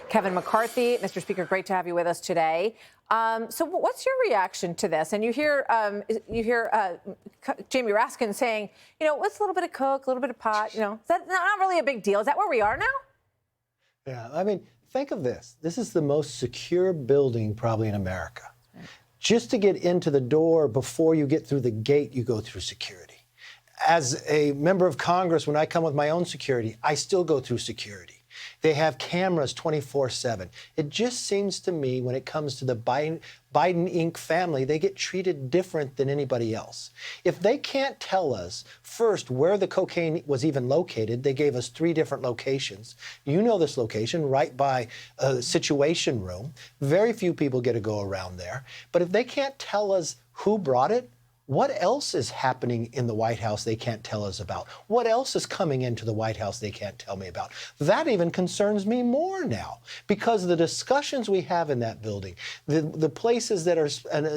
Kevin McCarthy. Mr. Speaker, great to have you with us today. So what's your reaction to this? And you hear Jamie Raskin saying, what's a little bit of coke, a little bit of pot, is that not really a big deal? Is that where we are now? Yeah, I mean, think of this. This is the most secure building probably in America. Right. Just to get into the door before you get through the gate, you go through security. As a member of Congress, when I come with my own security, I still go through security. They have cameras 24/7. It just seems to me when it comes to the Biden Inc. family, they get treated different than anybody else. If they can't tell us first where the cocaine was even located, they gave us 3 different locations. You know this location, right by a situation room. Very few people get to go around there. But if they can't tell us who brought it, what else is happening in the White House they can't tell us about? What else is coming into the White House they can't tell me about? That even concerns me more now because the discussions we have in that building, the places that are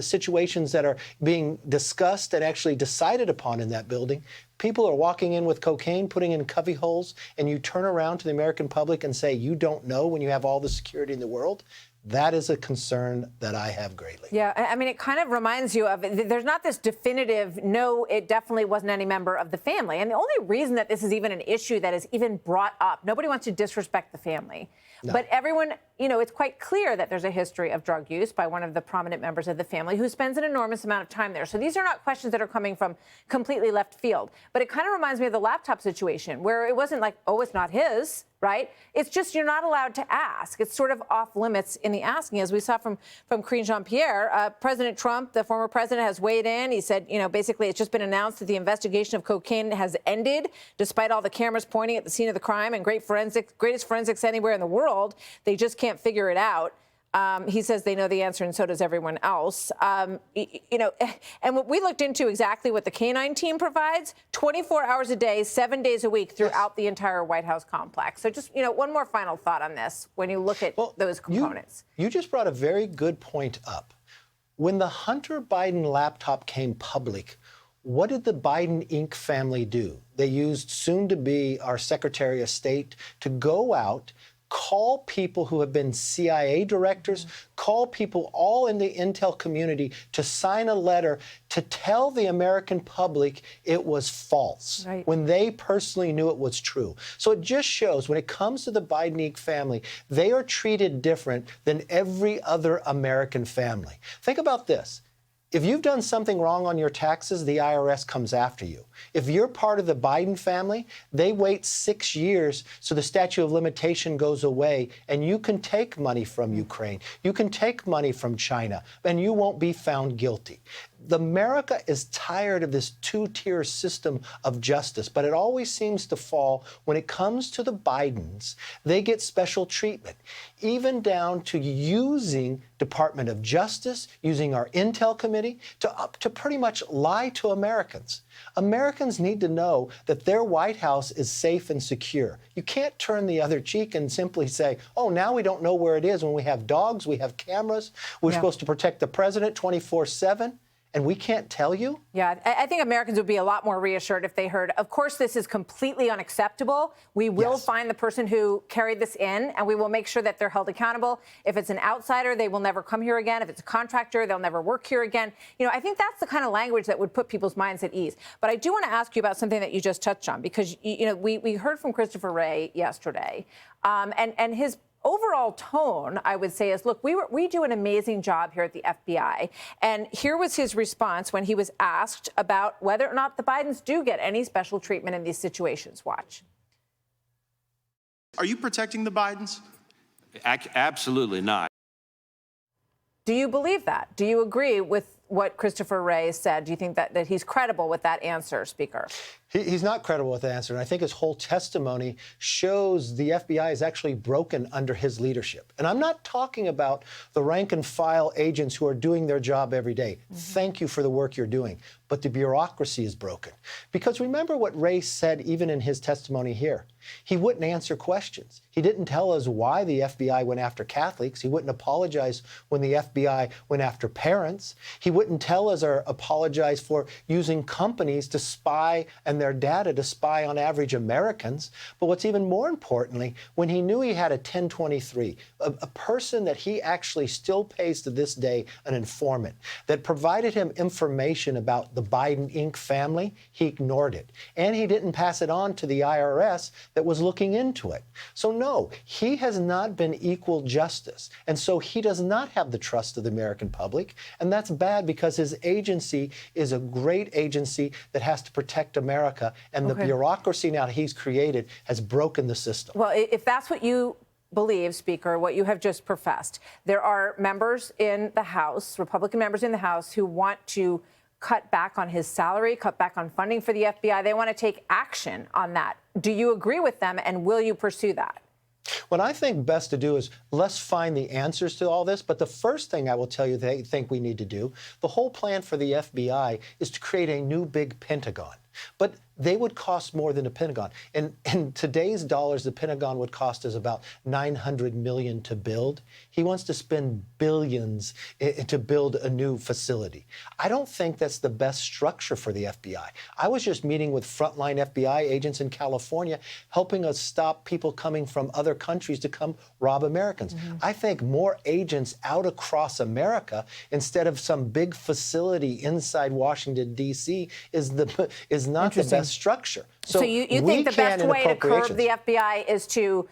situations that are being discussed and actually decided upon in that building, people are walking in with cocaine, putting in cubby holes, and you turn around to the American public and say, you don't know when you have all the security in the world? That is a concern that I have greatly. Yeah, I mean, it kind of reminds you of, there's not this definitive, no, it definitely wasn't any member of the family. And the only reason that this is even an issue that is even brought up, nobody wants to disrespect the family. No. But everyone, it's quite clear that there's a history of drug use by one of the prominent members of the family who spends an enormous amount of time there. So these are not questions that are coming from completely left field. But it kind of reminds me of the laptop situation where it wasn't like, oh, it's not his, right? It's just you're not allowed to ask. It's sort of off limits in the asking. As we saw from Karine Jean-Pierre, President Trump, the former president, has weighed in. He said, basically it's just been announced that the investigation of cocaine has ended, despite all the cameras pointing at the scene of the crime and greatest forensics anywhere in the world. They just can't figure it out. He says they know the answer, and so does everyone else. And what we looked into exactly what the canine team provides, 24 hours a day, 7 days a week throughout the entire White House complex. So just, one more final thought on this when you look at those components. You just brought a very good point up. When the Hunter Biden laptop came public, what did the Biden Inc. family do? They used soon-to-be our Secretary of State to go out, call people who have been CIA directors, call people all in the intel community to sign a letter to tell the American public it was false when they personally knew it was true. So it just shows when it comes to the Biden Inc. family, they are treated different than every other American family. Think about this. If you've done something wrong on your taxes, the IRS comes after you. If you're part of the Biden family, they wait 6 years so the statute of limitation goes away and you can take money from Ukraine. You can take money from China and you won't be found guilty. America is tired of this 2-tier system of justice, but it always seems to fall when it comes to the Bidens. They get special treatment, even down to using Department of Justice, using our Intel Committee to pretty much lie to Americans. Americans need to know that their White House is safe and secure. You can't turn the other cheek and simply say, oh, now we don't know where it is when we have dogs, we have cameras, we're supposed to protect the president 24/7. And we can't tell you? Yeah, I think Americans would be a lot more reassured if they heard, of course, this is completely unacceptable. We will find the person who carried this in, and we will make sure that they're held accountable. If it's an outsider, they will never come here again. If it's a contractor, they'll never work here again. I think that's the kind of language that would put people's minds at ease. But I do want to ask you about something that you just touched on, because, we heard from Christopher Wray yesterday, and his overall tone, I would say, is, look, we do an amazing job here at the FBI. And here was his response when he was asked about whether or not the Bidens do get any special treatment in these situations. Watch. Are you protecting the Bidens? Absolutely not. Do you believe that? Do you agree with what Christopher Wray said? Do you think that he's credible with that answer, Speaker? He's not credible with the answer, and I think his whole testimony shows the FBI is actually broken under his leadership. And I'm not talking about the rank-and-file agents who are doing their job every day. Thank you for the work you're doing. But the bureaucracy is broken. Because remember what Wray said even in his testimony here. He wouldn't answer questions. He didn't tell us why the FBI went after Catholics. He wouldn't apologize when the FBI went after parents. He wouldn't wouldn't tell us or apologize for using companies to spy and their data to spy on average Americans. But what's even more importantly, when he knew he had a 1023, a person that he actually still pays to this day an informant that provided him information about the Biden Inc. family, he ignored it. And he didn't pass it on to the IRS that was looking into it. So no, he has not been equal justice. And so he does not have the trust of the American public. And that's bad because his agency is a great agency that has to protect America. And the bureaucracy now he's created has broken the system. Well, if that's what you believe, Speaker, what you have just professed, there are members in the House, Republican members in the House, who want to cut back on his salary, cut back on funding for the FBI. They want to take action on that. Do you agree with them, and will you pursue that? What I think best to do is let's find the answers to all this. But the first thing I will tell you they think we need to do, the whole plan for the FBI is to create a new big Pentagon. But they would cost more than the Pentagon. In today's dollars, the Pentagon would cost us about $900 million to build. He wants to spend billions to build a new facility. I don't think that's the best structure for the FBI. I was just meeting with frontline FBI agents in California, helping us stop people coming from other countries to come rob Americans. I think more agents out across America instead of some big facility inside Washington, D.C. is not the best structure. So you think the best way to curb the FBI is to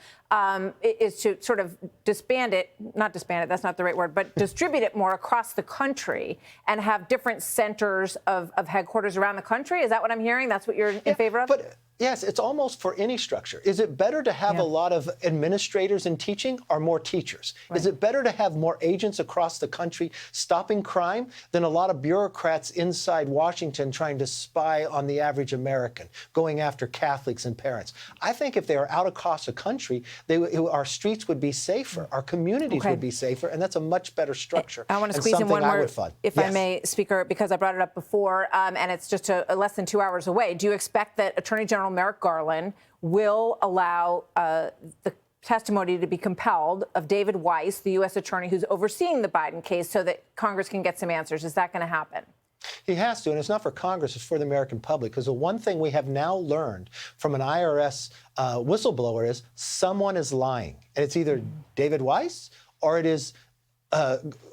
sort of disband it, not disband it, that's not the right word, but distribute it more across the country and have different centers of headquarters around the country? Is that what I'm hearing? That's what you're in favor of? But yes, it's almost for any structure. Is it better to have a lot of administrators in teaching or more teachers? Is it better to have more agents across the country stopping crime than a lot of bureaucrats inside Washington trying to spy on the average American, going after Catholics and parents? I think if they are out across the country, our streets would be safer, our communities would be safer, and that's a much better structure. I want to squeeze in one more, if I Yes. may, Speaker, because I brought it up before, and it's just less than 2 hours away. Do you expect that Attorney General Merrick Garland will allow the testimony to be compelled of David Weiss, the U.S. attorney who's overseeing the Biden case, so that Congress can get some answers? Is that going to happen? He has to, and it's not for Congress, it's for the American public, because the one thing we have now learned from an IRS whistleblower is someone is lying. And it's either David Weiss or it is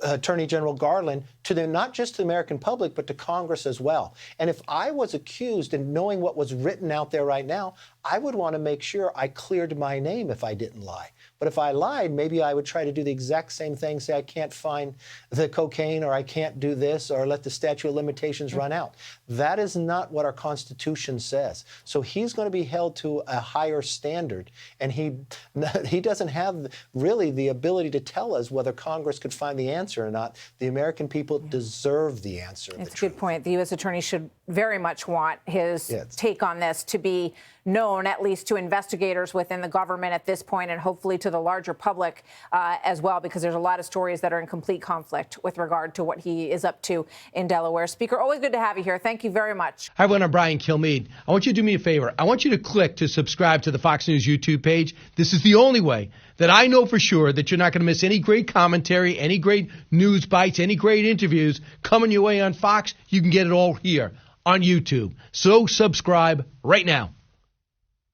Attorney General Garland, not just to the American public, but to Congress as well. And if I was accused and knowing what was written out there right now, I would want to make sure I cleared my name if I didn't lie. But if I lied, maybe I would try to do the exact same thing, say I can't find the cocaine or I can't do this or let the statute of limitations run out. That is not what our Constitution says. So he's going to be held to a higher standard, and he doesn't have really the ability to tell us whether Congress could find the answer or not. The American people deserve the answer. It's a good point. The U.S. attorney should very much want his take on this to be known, at least to investigators within the government at this point, and hopefully to the larger public as well, because there's a lot of stories that are in complete conflict with regard to what he is up to in Delaware. Speaker, always good to have you here. Thank you very much. Hi, everyone. I'm Brian Kilmeade. I want you to do me a favor. I want you to click to subscribe to the Fox News YouTube page. This is the only way that I know for sure that you're not going to miss any great commentary, any great news bites, any great interviews coming your way on Fox. You can get it all here on YouTube. So subscribe right now.